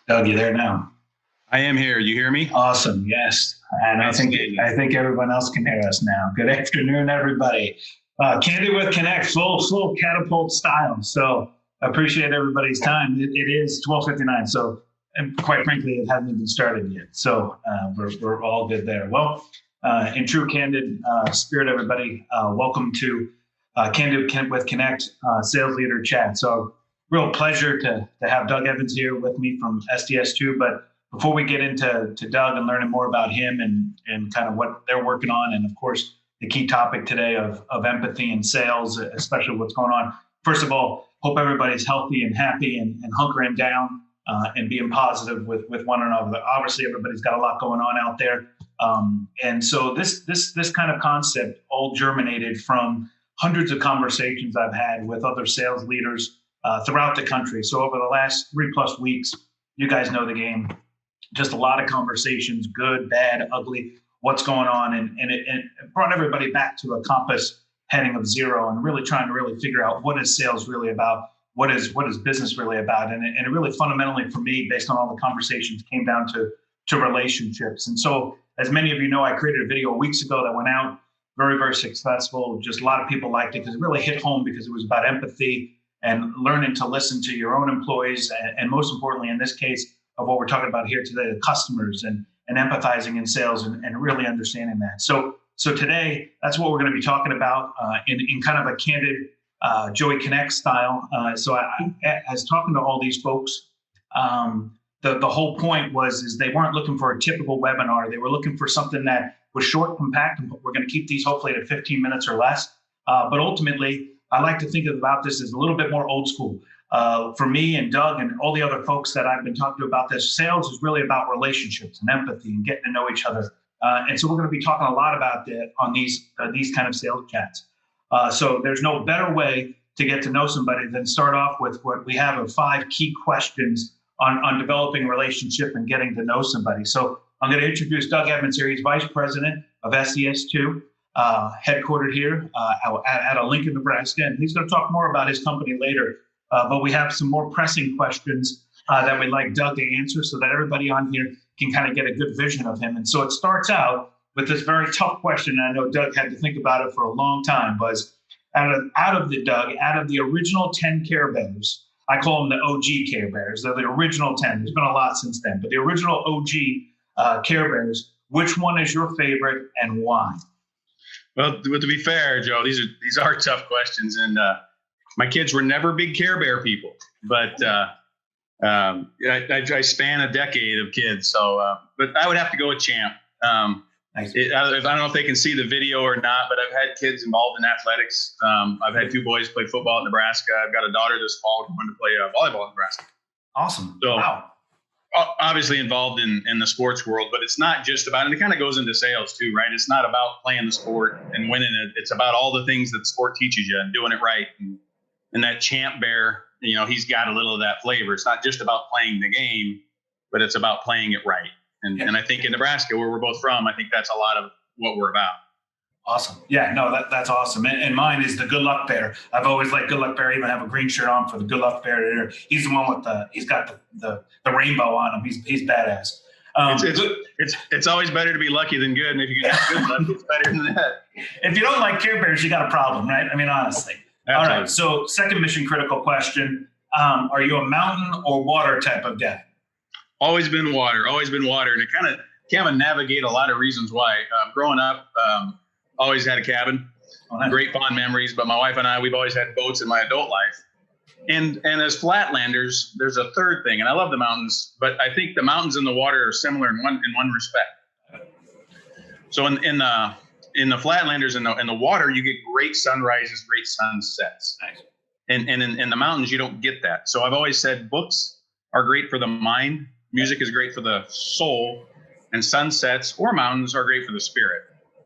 Doug, you there now? I am here. You hear me? Awesome. Yes. And I think everyone else can hear us now. Good afternoon, everybody. Candid with Knecht, full catapult style. So I appreciate everybody's time. It is 12:59. So, and quite frankly, it hasn't even started yet. So we're all good there. Well, in true Candid spirit, everybody, welcome to Candid with Knecht Sales Leader Chat. So real pleasure to have Doug Evans here with me from SDS2. But before we get into Doug and learning more about him and kind of what they're working on, and of course, the key topic today of empathy and sales, especially what's going on. First of all, hope everybody's healthy and happy and hunkering down and being positive with one another. Obviously, everybody's got a lot going on out there. And so this kind of concept all germinated from hundreds of conversations I've had with other sales leaders throughout the country. So over the last 3+ weeks, you guys know the game. Just a lot of conversations, good, bad, ugly, what's going on. And it brought everybody back to a compass heading of zero and really trying to really figure out what is sales really about? What is business really about? And it really fundamentally for me, based on all the conversations, came down to relationships. And so as many of you know, I created a video weeks ago that went out, very, very successful. Just a lot of people liked it because it really hit home because it was about empathy and learning to listen to your own employees. And most importantly, in this case, of what we're talking about here today, the customers and empathizing in sales and really understanding that. So today, that's what we're going to be talking about in kind of a candid Joey Knecht style. As talking to all these folks, the whole point is they weren't looking for a typical webinar. They were looking for something that was short, compact, and we're going to keep these hopefully to 15 minutes or less. But ultimately, I like to think about this as a little bit more old school. For me and Doug and all the other folks that I've been talking to about this, sales is really about relationships and empathy and getting to know each other. And so we're going to be talking a lot about that on these kind of sales chats. So there's no better way to get to know somebody than start off with what we have of 5 key questions on developing a relationship and getting to know somebody. So I'm going to introduce Doug Evans here. He's Vice President of SDS2, headquartered here out of Lincoln, Nebraska. And he's going to talk more about his company later. But we have some more pressing questions that we'd like Doug to answer so that everybody on here can kind of get a good vision of him. And so it starts out with this very tough question. And I know Doug had to think about it for a long time, was out of the original 10 Care Bears, I call them the OG Care Bears. They're the original 10. There's been a lot since then, but the original OG Care Bears, which one is your favorite and why? Well, to be fair, Joe, these are tough questions. And my kids were never big Care Bear people, but I span a decade of kids. So, but I would have to go with Champ. I don't know if they can see the video or not, but I've had kids involved in athletics. I've had 2 boys play football at Nebraska. I've got a daughter this fall going to play volleyball at Nebraska. Awesome. So, wow. Obviously involved in the sports world, but it's not just about, and it kind of goes into sales too, right? It's not about playing the sport and winning it. It's about all the things that the sport teaches you and doing it right. And that Champ Bear, he's got a little of that flavor. It's not just about playing the game, but it's about playing it right. And I think in Nebraska, where we're both from, I think that's a lot of what we're about. Awesome. Yeah, no, that's awesome. And mine is the Good Luck Bear. I've always liked Good Luck Bear. I even have a green shirt on for the Good Luck Bear. He's the one with he's got the rainbow on him. He's badass. It's always better to be lucky than good. And if you get good luck, it's better than that. If you don't like Care Bears, you got a problem, right? I mean, honestly. Absolutely. All right. So second mission critical question. Are you a mountain or water type of guy? Always been water. And it kind of navigate a lot of reasons why. Growing up, always had a cabin, great fond memories. But my wife and I, we've always had boats in my adult life. And as Flatlanders, there's a third thing. And I love the mountains, but I think the mountains and the water are similar in one respect. So in the Flatlanders and the water, you get great sunrises, great sunsets. Nice. And in the mountains, you don't get that. So I've always said books are great for the mind. Music is great for the soul, and sunsets or mountains are great for the spirit.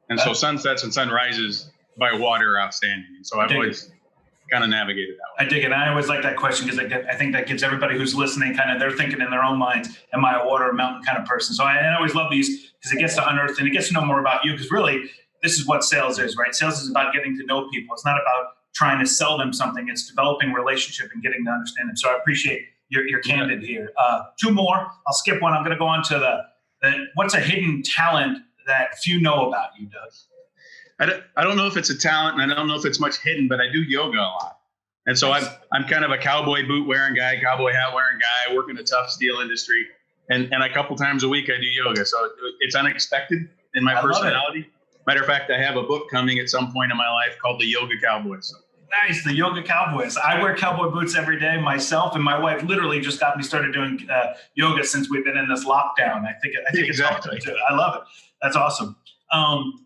And so sunsets and sunrises by water are outstanding. And so I've always kind of navigated that way. I dig it. I always like that question because I think that gives everybody who's listening kind of, they're thinking in their own minds, am I a water or mountain kind of person? So I always love these because it gets to unearth and it gets to know more about you, because really this is what sales is, right? Sales is about getting to know people. It's not about trying to sell them something. It's developing relationship and getting to understand them. So I appreciate you're candid here. Two more. I'll skip one. I'm going to go on to the what's a hidden talent that few know about you, Doug? I don't know if it's a talent, and I don't know if it's much hidden, but I do yoga a lot. And so I'm kind of a cowboy boot wearing guy, cowboy hat wearing guy. I work in a tough steel industry, and a couple times a week I do yoga. So it's unexpected in my personality. Matter of fact, I have a book coming at some point in my life called The Yoga Cowboys. Nice, the Yoga Cowboys. I wear cowboy boots every day myself, and my wife literally just got me started doing yoga since we've been in this lockdown. I think exactly. It's helped too. I love it. That's awesome.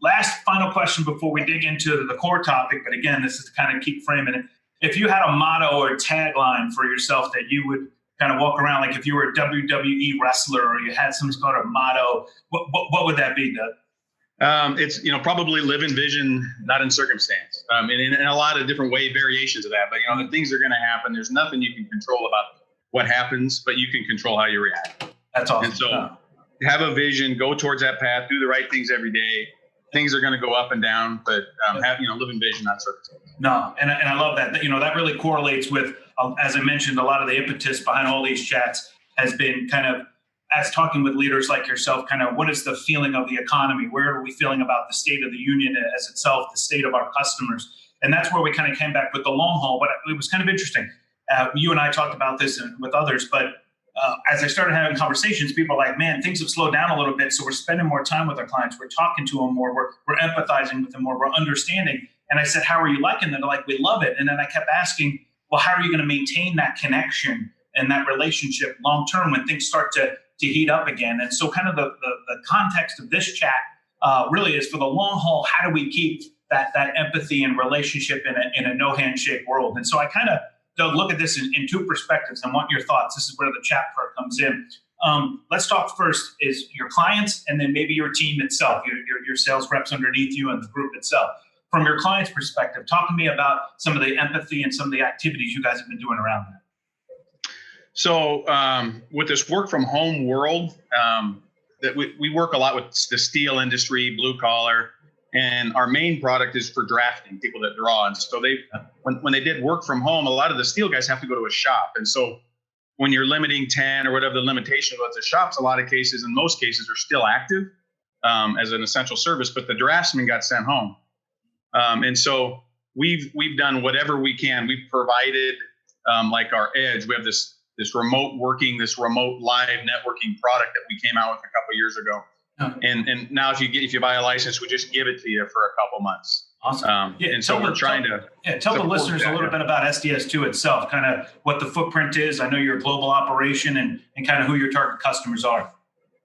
Last final question before we dig into the core topic, but again, this is to kind of keep framing it. If you had a motto or a tagline for yourself that you would kind of walk around, like if you were a WWE wrestler or you had some sort of motto, what would that be, Doug? It's, probably live in vision, not in circumstance. And in a lot of different variations of that. But, the things are going to happen. There's nothing you can control about what happens, but you can control how you react. That's awesome. And so have a vision, go towards that path, do the right things every day. Things are going to go up and down, but live in vision, not circumstance. No, and I love that. That really correlates with, as I mentioned, a lot of the impetus behind all these chats has been kind of, as talking with leaders like yourself, kind of what is the feeling of the economy? Where are we feeling about the state of the union as itself, the state of our customers? And that's where we kind of came back with the long haul. But it was kind of interesting. You and I talked about this with others, but as I started having conversations, people are like, man, things have slowed down a little bit. So we're spending more time with our clients. We're talking to them more. We're empathizing with them more. We're understanding. And I said, how are you liking that? They're like, we love it. And then I kept asking, well, how are you going to maintain that connection and that relationship long term when things start to heat up again? And so kind of the context of this chat really is for the long haul. How do we keep that empathy and relationship in a no handshake world? And so I kind of look at this in two perspectives. I want your thoughts. This is where the chat part comes in. Let's talk first is your clients and then maybe your team itself, your sales reps underneath you and the group itself. From your client's perspective, talk to me about some of the empathy and some of the activities you guys have been doing around that. So with this work from home world, that we work a lot with the steel industry, blue collar, and our main product is for drafting, people that draw. And so when they did work from home, a lot of the steel guys have to go to a shop. And so when you're limiting 10 or whatever the limitation was, the shops, a lot of cases, in most cases, are still active as an essential service, but the draftsman got sent home. And so we've done whatever we can. We've provided like our edge. We have this remote working, this remote live networking product that we came out with a couple of years ago. And now if you buy a license, we just give it to you for a couple months. Awesome. And so we're trying to tell the listeners a little bit about SDS2 itself, kind of what the footprint is. I know you're a global operation and kind of who your target customers are.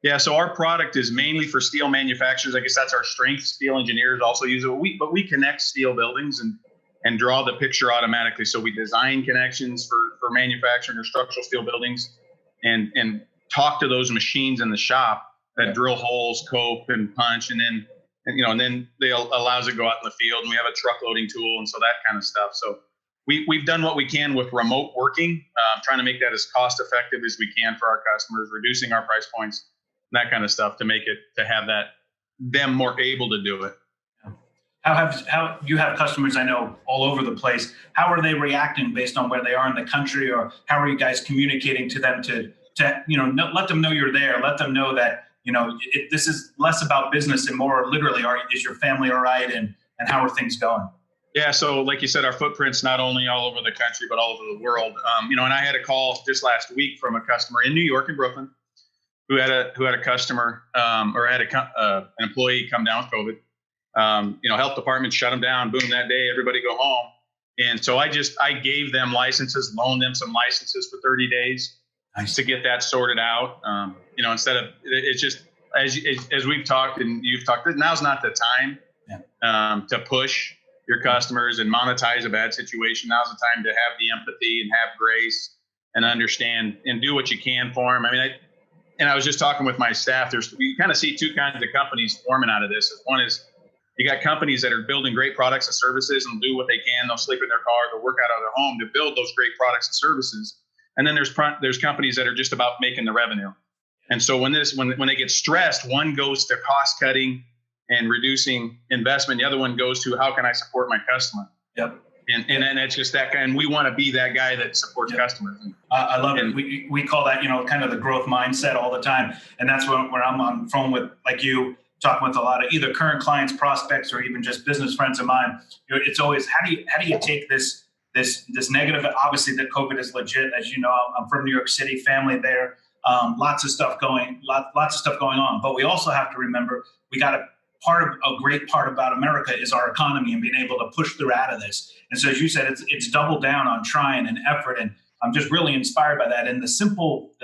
Yeah, so our product is mainly for steel manufacturers. I guess that's our strength. Steel engineers also use it. But we connect steel buildings and draw the picture automatically. So we design connections for manufacturing or structural steel buildings and talk to those machines in the shop that drill holes, cope, and punch, and then they allows it to go out in the field. And we have a truck loading tool, and so that kind of stuff. So we've done what we can with remote working, trying to make that as cost effective as we can for our customers, reducing our price points, and that kind of stuff to have them more able to do it. How you have customers I know all over the place. How are they reacting based on where they are in the country, or how are you guys communicating to them to let them know you're there, let them know that this is less about business and more literally, is your family all right, and how are things going? Yeah, so like you said, our footprint's not only all over the country but all over the world. And I had a call just last week from a customer in New York and Brooklyn who had a customer or had an employee come down with COVID. Health department shut them down. Boom, that day, everybody go home. And so I gave them licenses, loaned them some licenses for 30 days to get that sorted out. Instead of, it's just, as we've talked and you've talked, now's not the time to push your customers and monetize a bad situation. Now's the time to have the empathy and have grace and understand and do what you can for them. I was just talking with my staff. We kind of see two kinds of companies forming out of this. One is you got companies that are building great products and services and do what they can. They'll sleep in their car, they'll work out of their home to build those great products and services. And then there's companies that are just about making the revenue. And so when they get stressed, one goes to cost cutting and reducing investment. The other one goes to how can I support my customer? Yep. And it's just that guy, and we want to be that guy that supports customers. I love it. We call that, kind of the growth mindset all the time. And that's where I'm on the phone with, like you, talking with a lot of either current clients, prospects, or even just business friends of mine. It's always, how do you take this negative? Obviously, that COVID is legit. As you know, I'm from New York City, family there. Lots of stuff going on. But we also have to remember, a great part about America is our economy and being able to push through out of this. And so, as you said, it's double down on trying and effort. And I'm just really inspired by that. And the simple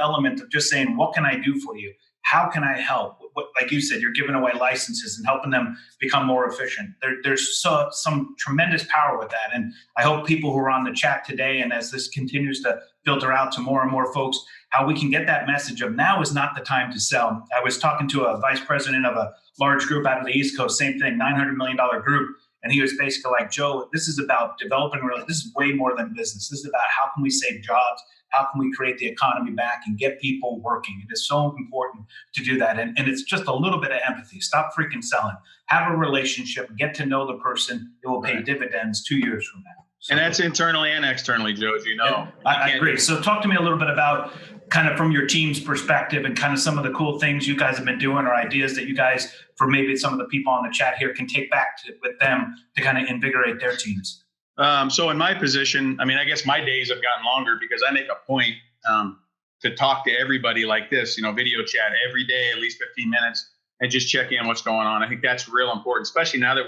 element of just saying, what can I do for you? How can I help? Like you said, you're giving away licenses and helping them become more efficient. There's some tremendous power with that. And I hope people who are on the chat today, and as this continues to filter out to more and more folks, how we can get that message of now is not the time to sell. I was talking to a vice president of a large group out of the East Coast, same thing, $900 million group. And he was basically like, Joe, this is about developing, this is way more than business. This is about how can we save jobs? How can we create the economy back and get people working? It is so important to do that. And it's just a little bit of empathy. Stop freaking selling. Have a relationship. Get to know the person. It will pay dividends 2 years from now. So, and that's internally and externally, Joe, as you know. I agree. So talk to me a little bit about kind of from your team's perspective and kind of some of the cool things you guys have been doing or ideas that you guys, for maybe some of the people on the chat here, can take back with them to kind of invigorate their teams. So in my position, I guess my days have gotten longer because I make a point to talk to everybody like this, video chat every day, at least 15 minutes, and just check in what's going on. I think that's real important, especially now that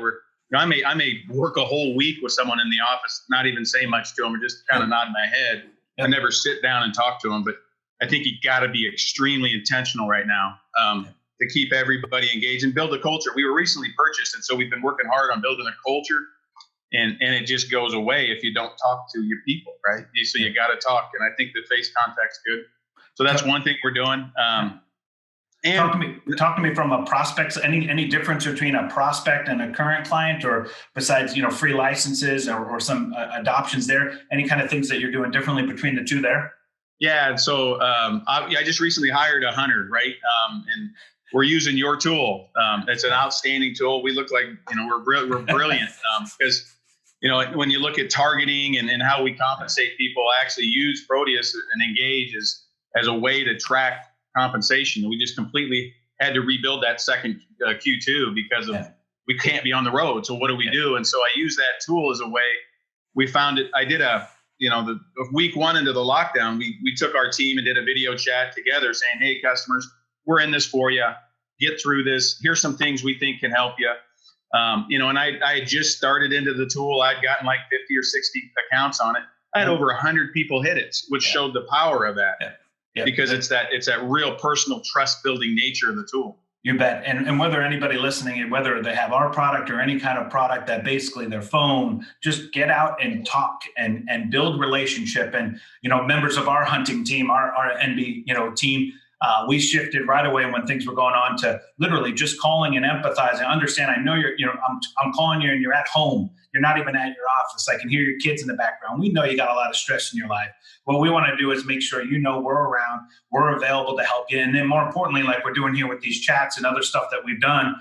I may work a whole week with someone in the office, not even say much to them, or just kind of nod my head. I never sit down and talk to them, but I think you got to be extremely intentional right now to keep everybody engaged and build a culture. We were recently purchased, and so we've been working hard on building a culture. And it just goes away if you don't talk to your people, right? So you got to talk. And I think the face contact's good. So that's one thing we're doing. And talk to me from a prospect. Any difference between a prospect and a current client, or besides, free licenses or some adoptions there? Any kind of things that you're doing differently between the two there? Yeah. So I just recently hired a hunter, right? And we're using your tool. It's an outstanding tool. We look like, we're brilliant because, when you look at targeting and how we compensate people, I actually use Proteus and Engage as a way to track compensation. We just completely had to rebuild that second Q2 because of we can't be on the road. So what do we do? And so I use that tool as a way. We found it. I did the week one into the lockdown, we took our team and did a video chat together saying, hey, customers, we're in this for you. Get through this. Here's some things we think can help you. And I had just started into the tool. I'd gotten like 50 or 60 accounts on it. I had over 100 people hit it, which showed the power of that because it's that real personal trust building nature of the tool. You bet. And whether anybody listening, whether they have our product or any kind of product that basically their phone, just get out and talk and build relationship. And, members of our hunting team, our NB, team, we shifted right away when things were going on to literally just calling and empathizing. Understand, I know I'm calling you and you're at home. You're not even at your office. I can hear your kids in the background. We know you got a lot of stress in your life. What we want to do is make sure we're around, we're available to help you. And then more importantly, like we're doing here with these chats and other stuff that we've done,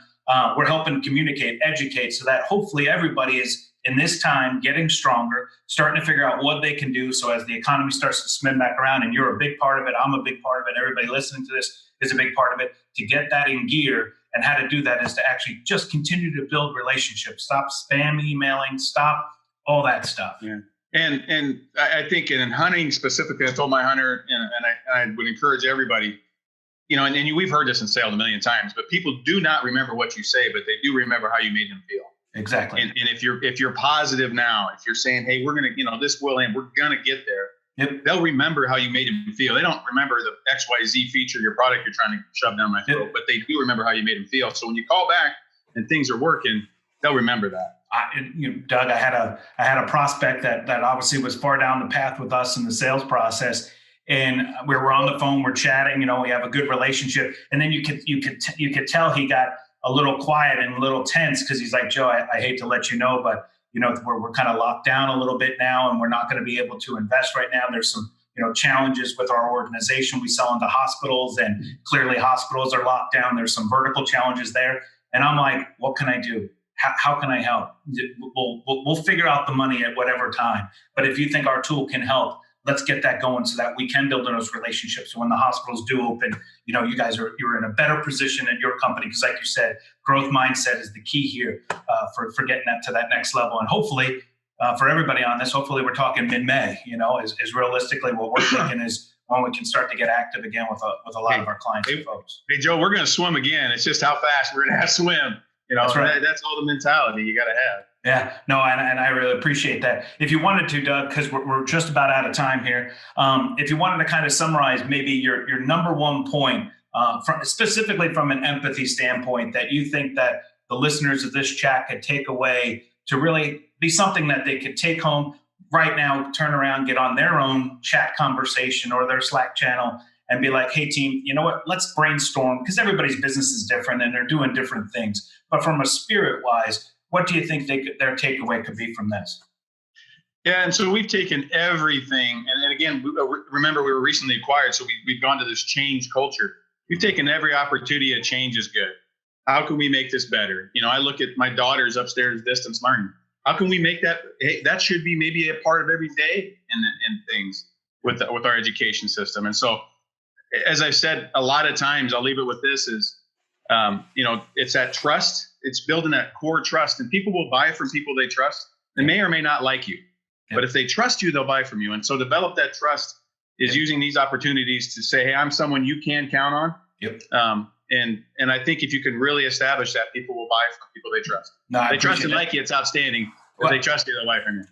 we're helping communicate, educate, so that hopefully everybody is in this time getting stronger, starting to figure out what they can do. So as the economy starts to spin back around, and you're a big part of it, I'm a big part of it, everybody listening to this is a big part of it, to get that in gear. And how to do that is to actually just continue to build relationships. Stop spam emailing, stop all that stuff. Yeah. And I think in hunting specifically, I told my hunter, and I would encourage everybody, and we've heard this in sales a million times, but people do not remember what you say, but they do remember how you made them feel. Exactly. And if you're positive now, if you're saying, hey, we're going to, this will end, we're going to get there. Yep. They'll remember how you made them feel. They don't remember the XYZ feature of your product you're trying to shove down my throat, but they do remember how you made them feel. So when you call back and things are working, they'll remember that. Doug, I had a prospect that obviously was far down the path with us in the sales process, and we were on the phone, we're chatting, we have a good relationship, and then you could tell he got a little quiet and a little tense because he's like, Joe, I hate to let you know, but we're kind of locked down a little bit now, and we're not going to be able to invest right now. There's some challenges with our organization. We sell into hospitals, and clearly hospitals are locked down. There's some vertical challenges there, and I'm like, what can I do? how can I help? We'll figure out the money at whatever time. But if you think our tool can help, let's get that going so that we can build those relationships. So when the hospitals do open, you're in a better position at your company, because like you said, growth mindset is the key here for getting that to that next level. And hopefully for everybody on this, hopefully we're talking mid-May, is realistically what we're thinking is when we can start to get active again with a lot of our clients and folks. Hey, Joe, we're going to swim again. It's just how fast we're going to have to swim. That's right. That's all the mentality you got to have. Yeah, no, and I really appreciate that. If you wanted to, Doug, because we're just about out of time here, if you wanted to kind of summarize maybe your number one point, specifically from an empathy standpoint, that you think that the listeners of this chat could take away to really be something that they could take home right now, turn around, get on their own chat conversation or their Slack channel and be like, hey, team, you know what, let's brainstorm, because everybody's business is different and they're doing different things. But from a spirit-wise, what do you think their takeaway could be from this? Yeah, and so we've taken everything, and again, remember we were recently acquired, so we've gone to this change culture. We've taken every opportunity. A change is good. How can we make this better? I look at my daughters upstairs distance learning. How can we make that? Hey, that should be maybe a part of every day in things with our education system. And so, as I've said a lot of times, I'll leave it with this: is it's that trust. It's building that core trust, and people will buy from people they trust. They may or may not like you, but if they trust you, they'll buy from you. And so, develop that trust is using these opportunities to say, "Hey, I'm someone you can count on." Yep. And I think if you can really establish that, people will buy from people they trust. No, they trust and like you, it's outstanding. If they trust you, they'll buy from you.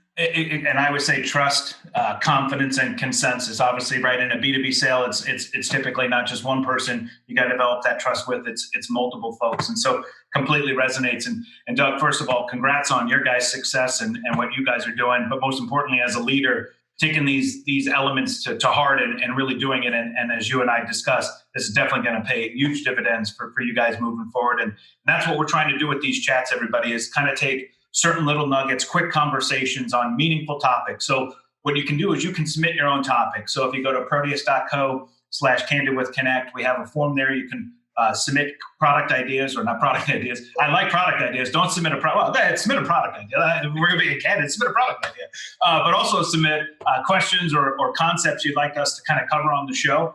And I would say trust, confidence, and consensus. Obviously, right, in a B2B sale, it's typically not just one person you got to develop that trust with. It's multiple folks, and so completely resonates. And Doug, first of all, congrats on your guys' success and what you guys are doing. But most importantly, as a leader, taking these elements to heart and really doing it. And as you and I discussed, this is definitely going to pay huge dividends for you guys moving forward. And that's what we're trying to do with these chats, everybody, is kind of take certain little nuggets, quick conversations on meaningful topics. So what you can do is you can submit your own topic. So if you go to proteus.co/Candid with Knecht, we have a form there. You can submit product ideas, or not product ideas. I like product ideas. Don't submit a product. Well, submit a product idea. We're going to be a candid. Submit a product idea. But also submit questions or concepts you'd like us to kind of cover on the show,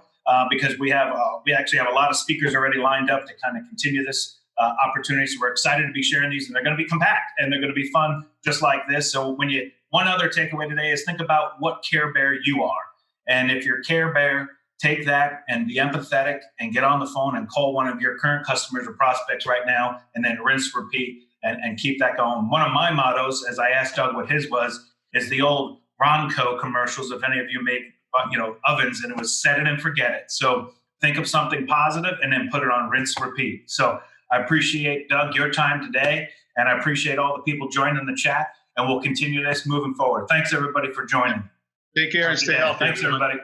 because we actually have a lot of speakers already lined up to kind of continue this opportunity. So we're excited to be sharing these, and they're going to be compact and they're going to be fun, just like this. So one other takeaway today is think about what Care Bear you are. And if you're Care Bear, take that and be empathetic and get on the phone and call one of your current customers or prospects right now, and then rinse, repeat, and keep that going. One of my mottos, as I asked Doug what his was, is the old Ronco commercials. If any of you make ovens, and it was set it and forget it. So think of something positive and then put it on rinse, repeat. So I appreciate, Doug, your time today, and I appreciate all the people joining the chat, and we'll continue this moving forward. Thanks, everybody, for joining. Take care and stay healthy. Thanks, everybody.